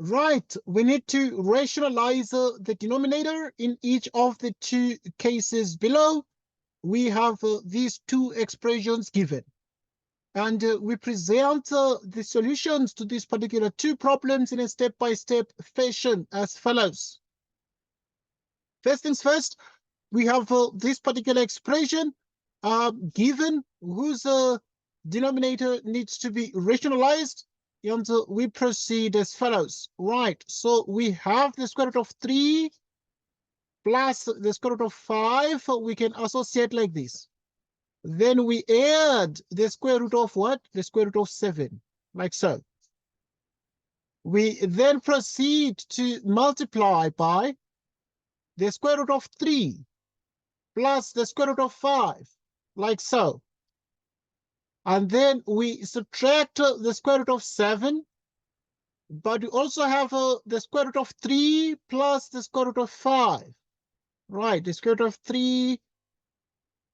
Right, we need to rationalize the denominator in each of the two cases below. We have these two expressions given. And we present the solutions to these particular two problems in a step-by-step fashion as follows. First things first, we have this particular expression given whose denominator needs to be rationalized. And we proceed as follows. Right, so we have the square root of 3 plus the square root of 5. We can associate like this. Then we add the square root of what? The square root of 7, like so. We then proceed to multiply by the square root of 3 plus the square root of 5, like so. And then we subtract the square root of 7, but we also have the square root of 3 plus the square root of 5. Right, the square root of 3,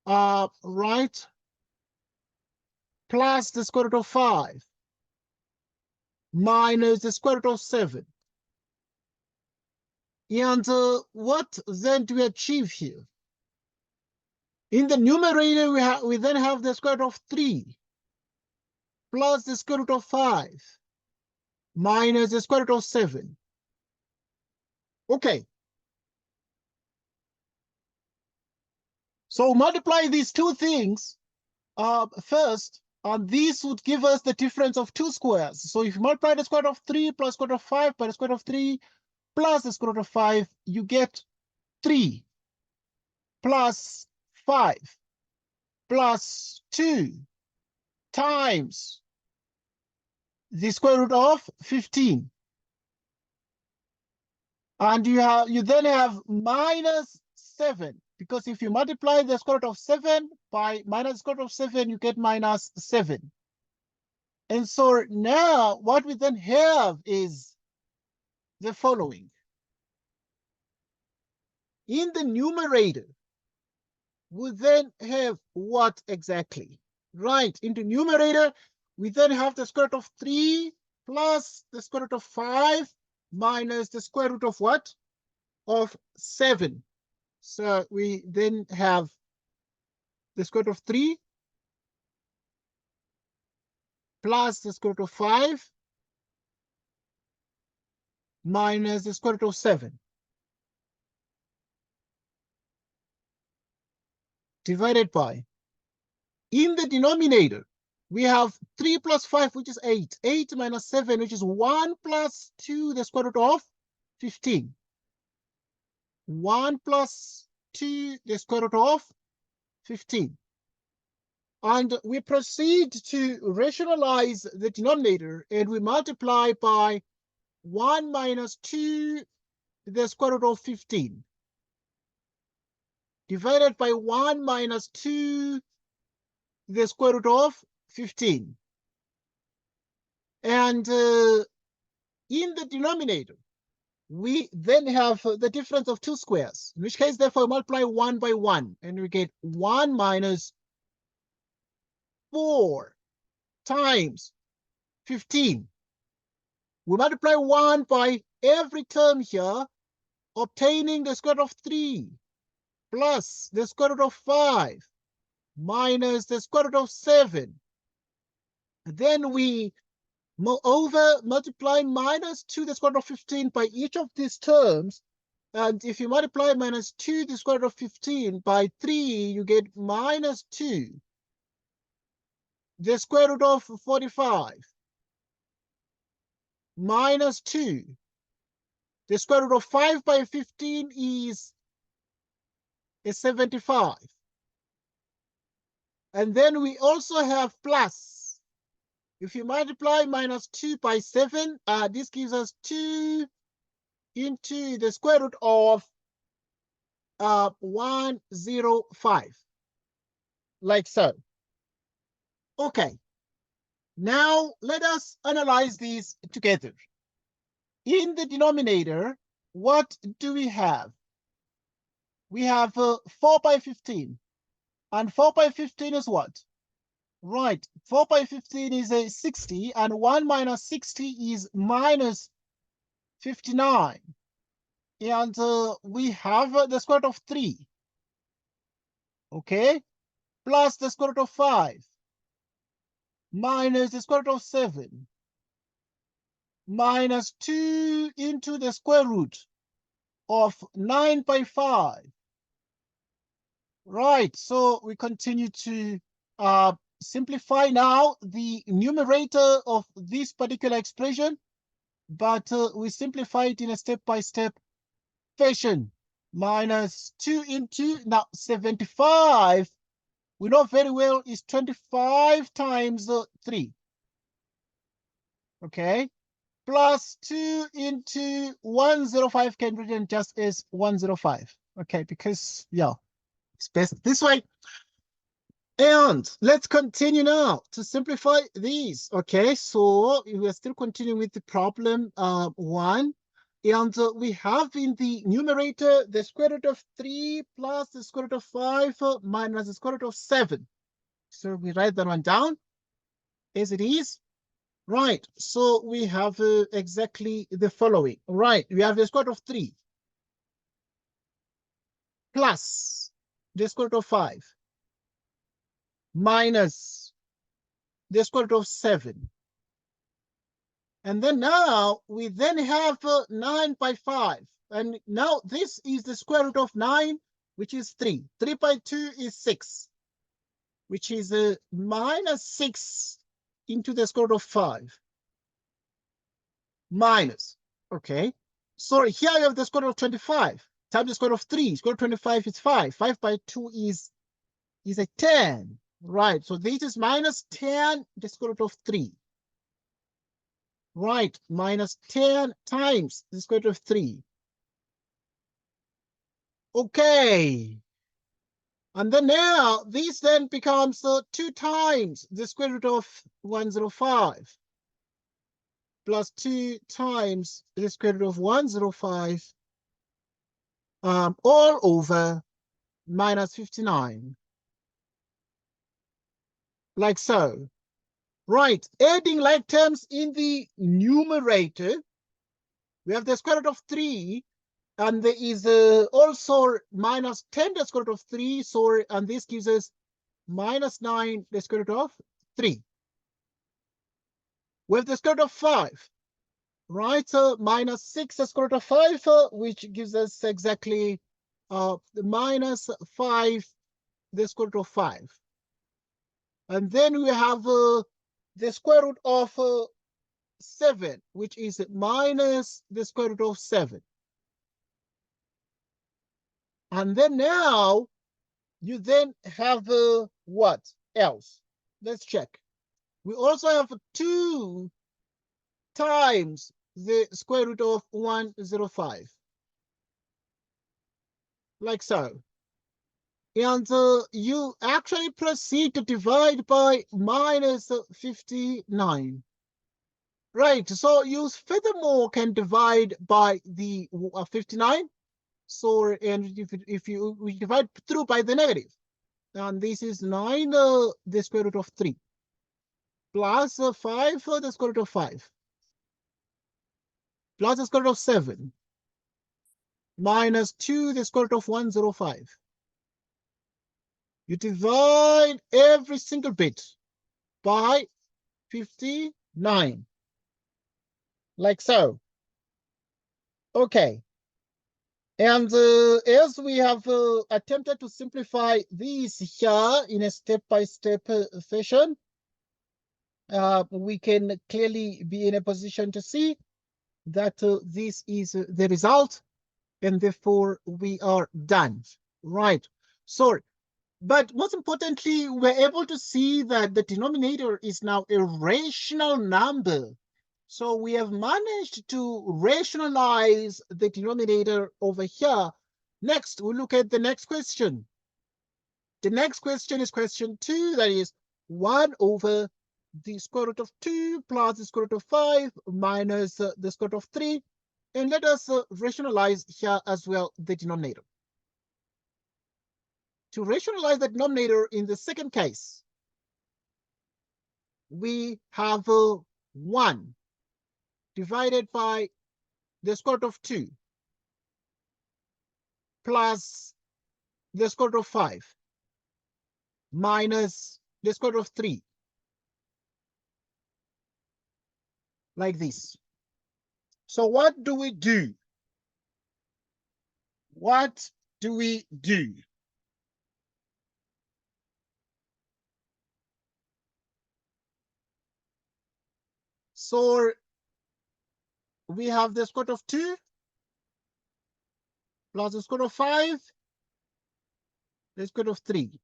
right, plus the square root of 5 minus the square root of 7. And what then do we achieve here? In the numerator, we then have the square root of 3 plus the square root of 5 minus the square root of 7. Okay. So multiply these two things first, and this would give us the difference of two squares. So if you multiply the square root of 3 plus square root of 5 by the square root of 3 plus the square root of 5, you get 3 plus 5 plus 2 times the square root of 15. And you then have minus 7, because if you multiply the square root of 7 by minus the square root of 7, you get minus 7. And so now what we then have is the following. In the numerator, we then have what exactly? Right, in the numerator, we then have the square root of 3 plus the square root of 5 minus the square root of what? Of 7. So we then have the square root of 3 plus the square root of 5 minus the square root of 7 divided by, in the denominator, we have 3 plus 5, which is 8. 8 minus 7, which is 1 plus 2, the square root of 15. 1 plus 2, the square root of 15. And we proceed to rationalize the denominator, and we multiply by 1 minus 2, the square root of 15, divided by 1 minus 2, the square root of 15. And in the denominator, we then have the difference of two squares, in which case, therefore, multiply 1 by 1, and we get 1 minus 4 times 15. We multiply 1 by every term here, obtaining the square root of 3 plus the square root of 5 minus the square root of 7. Then we moreover multiply minus 2 the square root of 15 by each of these terms. And if you multiply minus 2 the square root of 15 by 3, you get minus 2 the square root of 45 minus 2 the square root of 5 by 15 is 75. And then we also have plus. If you multiply minus 2 by 7, this gives us 2 into the square root of 105, like so. Okay, now let us analyze these together. In the denominator, what do we have? We have 4 by 15, and 4 by 15 is what? Right, 4 by 15 is a 60, and 1 minus 60 is minus 59. And we have the square root of 3. Okay? Plus the square root of 5. Minus the square root of 7. Minus 2 into the square root of 9 by 5. Right, so we continue to simplify now the numerator of this particular expression, but we simplify it in a step-by-step fashion. Minus 2 into, now 75, we know very well is 25 times 3. Okay, plus 2 into 105 can be written just as 105. Okay, because, yeah, it's best this way. And let's continue now to simplify these. Okay, so we are still continuing with the problem 1. And we have in the numerator the square root of 3 plus the square root of 5 minus the square root of 7. So we write that one down as it is. Right, so we have exactly the following. Right, we have the square root of 3 plus the square root of 5 minus the square root of 7. And then now we then have 9 by 5. And now this is the square root of 9, which is 3. 3 by 2 is 6, which is minus 6 into the square root of 5. Minus, okay. So here you have the square root of 25 times the square root of 3. Square root of 25 is 5. 5 by 2 is a 10. Right, so this is minus 10, the square root of 3. Right, minus 10 times the square root of 3. Okay. And then now this then becomes 2 times the square root of 105 plus 2 times the square root of 105 all over minus 59. Like so. Right, adding like terms in the numerator, we have the square root of 3, and there is also minus 10 the square root of 3, so, and this gives us minus 9 the square root of 3. We have the square root of 5, right? Minus 6 the square root of 5, which gives us exactly minus 5 the square root of 5. And then we have the square root of 7, which is minus the square root of 7. And then now you then have what else? Let's check. We also have 2 times the square root of 105. Like so. And you actually proceed to divide by minus 59. Right, so you furthermore can divide by the 59. So, and if we divide through by the negative, and this is 9 the square root of 3 plus 5 the square root of 5 plus the square root of 7 minus 2 the square root of 105. You divide every single bit by 59, like so. Okay. And as we have attempted to simplify these here in a step-by-step fashion, we can clearly be in a position to see that this is the result, and therefore we are done. Right. So, but most importantly, we're able to see that the denominator is now a rational number. So we have managed to rationalize the denominator over here. Next, we'll look at the next question. The next question is question 2, that is 1 over the square root of 2 plus the square root of 5 minus the square root of 3. And let us rationalize here as well the denominator. To rationalize the denominator in the second case, we have 1 divided by the square root of 2 plus the square root of 5 minus the square root of 3, like this. So what do we do? What do we do? So we have the square root of 2 plus the square root of 5, the square root of 3.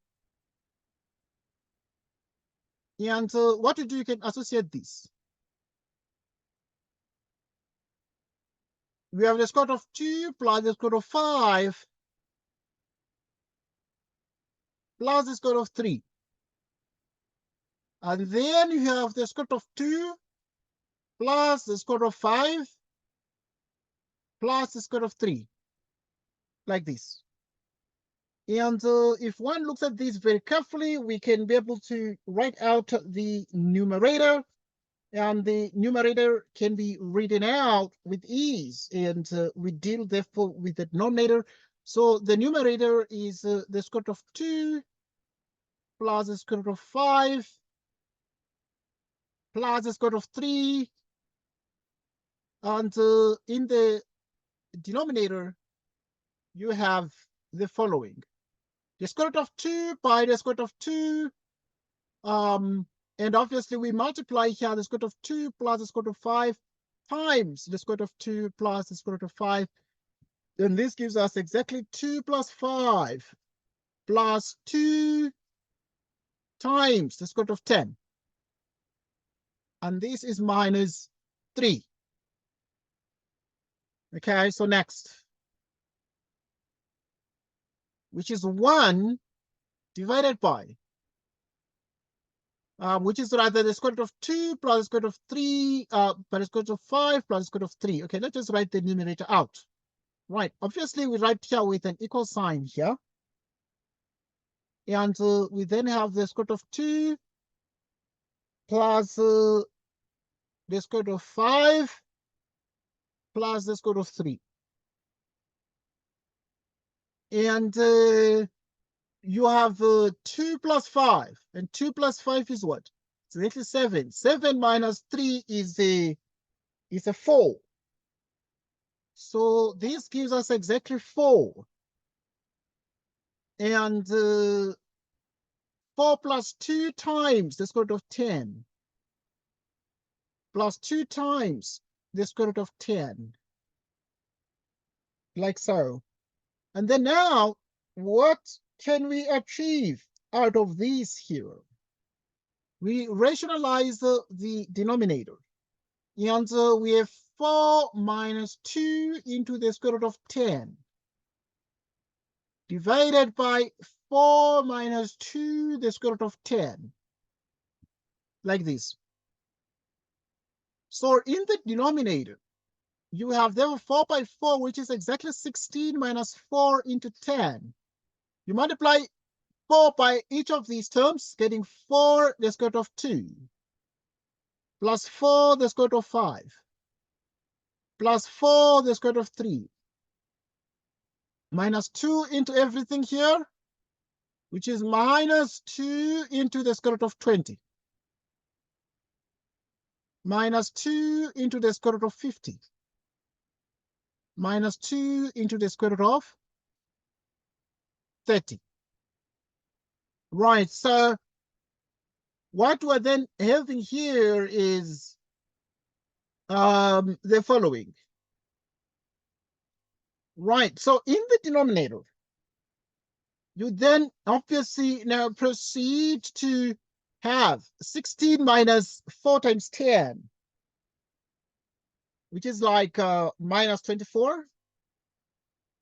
And what you do, you can associate this. We have the square root of 2 plus the square root of 5 plus the square root of 3. And then you have the square root of 2 plus the square root of 5 plus the square root of 3, like this. And if one looks at this very carefully, we can be able to write out the numerator, and the numerator can be written out with ease. And we deal therefore with the denominator. So the numerator is the square root of 2 plus the square root of 5 plus the square root of 3. And in the denominator, you have the following. The square root of 2 by the square root of 2. And obviously we multiply here the square root of 2 plus the square root of 5 times the square root of 2 plus the square root of 5. Then this gives us exactly 2 plus 5 plus 2 times the square root of 10. And this is minus 3. Okay, so next, which is 1 divided by, which is rather the square root of 2 plus the square root of 3, by the square root of 5 plus the square root of 3. Okay, let's just write the numerator out. Right, obviously we write here with an equal sign here. And we then have the square root of 2 plus the square root of 5 plus the square root of 3. And you have 2 plus 5, and 2 plus 5 is what? It's exactly 7. 7 minus 3 is a 4. So this gives us exactly 4. And 4 plus 2 times the square root of 10 plus 2 times the square root of 10, like so. And then now, what can we achieve out of this here? We rationalize the denominator. And we have 4 minus 2 into the square root of 10 divided by 4 minus 2 the square root of 10, like this. So in the denominator, you have therefore 4 by 4, which is exactly 16 minus 4 into 10. You multiply 4 by each of these terms, getting 4 the square root of 2, plus 4 the square root of 5, plus 4 the square root of 3, minus 2 into everything here, which is minus 2 into the square root of 20, minus 2 into the square root of 50, minus 2 into the square root of 30. Right, so what we're then having here is the following. Right, so in the denominator, you then obviously now proceed to have 16 minus 4 times 10, which is like minus 24,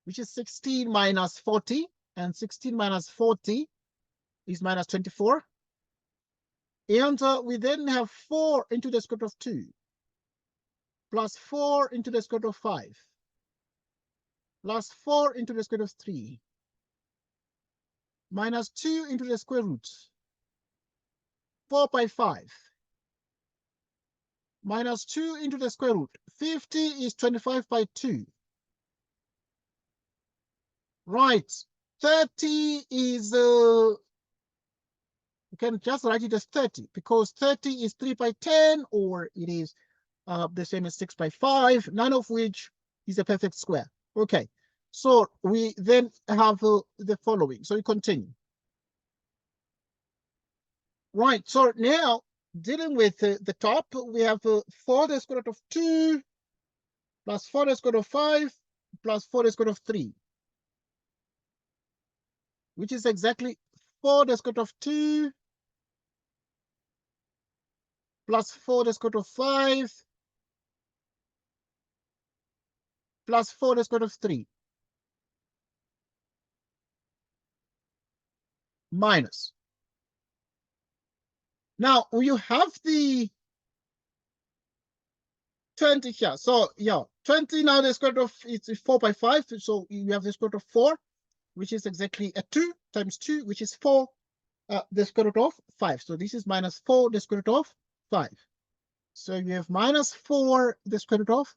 which is 16 minus 40, and 16 minus 40 is minus 24. And we then have 4 into the square root of 2, plus 4 into the square root of 5, plus 4 into the square root of 3, minus 2 into the square root, 4 by 5, minus 2 into the square root. 50 is 25 by 2. Right. 30 is, you can just write it as 30 because 30 is 3 by 10, or it is the same as 6 by 5, none of which is a perfect square. Okay, so we then have the following. So we continue. Right, so now dealing with the top, we have 4 to the square root of 2 plus 4 to the square root of 5 plus 4 to the square root of 3, which is exactly 4 to the square root of 2 plus 4 to the square root of 5 plus 4 to the square root of 3 minus. Now you have the 20 here. So yeah, 20 now the square root of it's 4 by 5. So you have the square root of 4, which is exactly a 2 times 2, which is 4, the square root of 5. So this is minus 4 the square root of 5. So you have minus 4 the square root of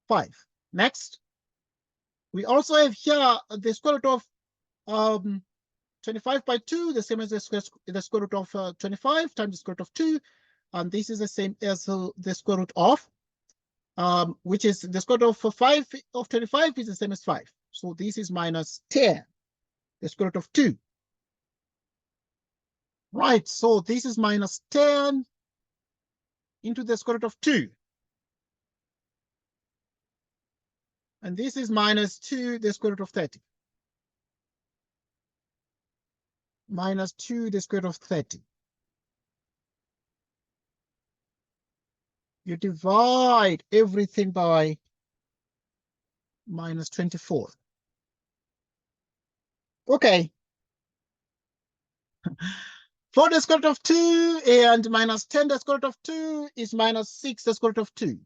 5. Next, we also have here the square root of 25 by 2, the same as the square root of 25 times the square root of 2. And this is the same as the square root of which is the square root of 5 of 25 is the same as 5. So this is minus 10, the square root of 2. Right, so this is minus 10 into the square root of 2. And this is minus 2, the square root of 30. Minus 2, the square root of 30. You divide everything by minus 24. Okay. 4 the square root of 2 and minus 10 the square root of 2 is minus 6 the square root of 2.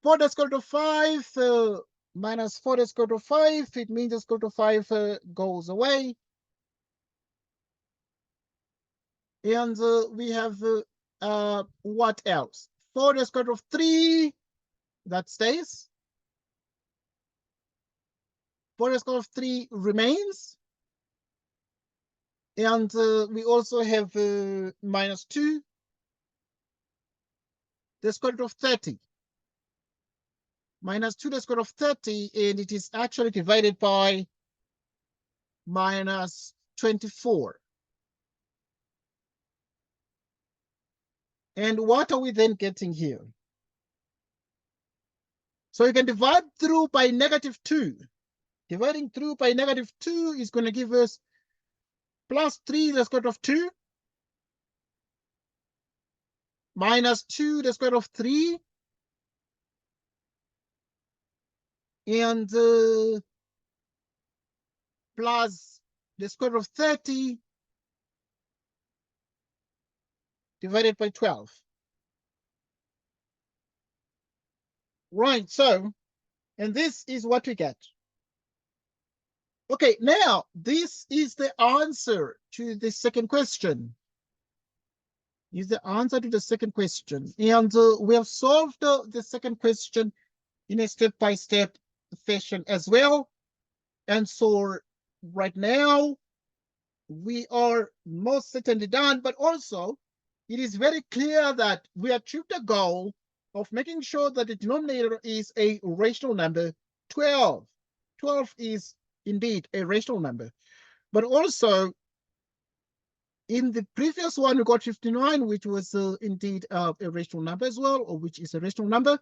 4 the square root of 5 minus 4 the square root of 5, it means the square root of 5 goes away. And we have what else? 4 the square root of 3, that stays. 4 the square root of 3 remains. And we also have minus 2 the square root of 30. Minus 2 the square root of 30, and it is actually divided by minus 24. And what are we then getting here? So you can divide through by negative 2. Dividing through by negative 2 is going to give us plus 3 the square root of 2 minus 2 the square root of 3 and plus the square root of 30 divided by 12. Right, so, and this is what we get. Okay, now this is the answer to the second question. Is the answer to the second question. And we have solved the second question in a step-by-step fashion as well. And so right now, we are most certainly done, but also it is very clear that we achieved the goal of making sure that the denominator is a rational number, 12. 12 is indeed a rational number. But also, in the previous one, we got 59, which was indeed a rational number as well, or which is a rational number.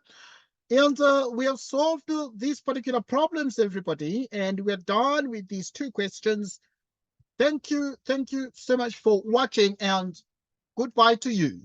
And we have solved these particular problems, everybody, and we're done with these two questions. Thank you so much for watching, and goodbye to you.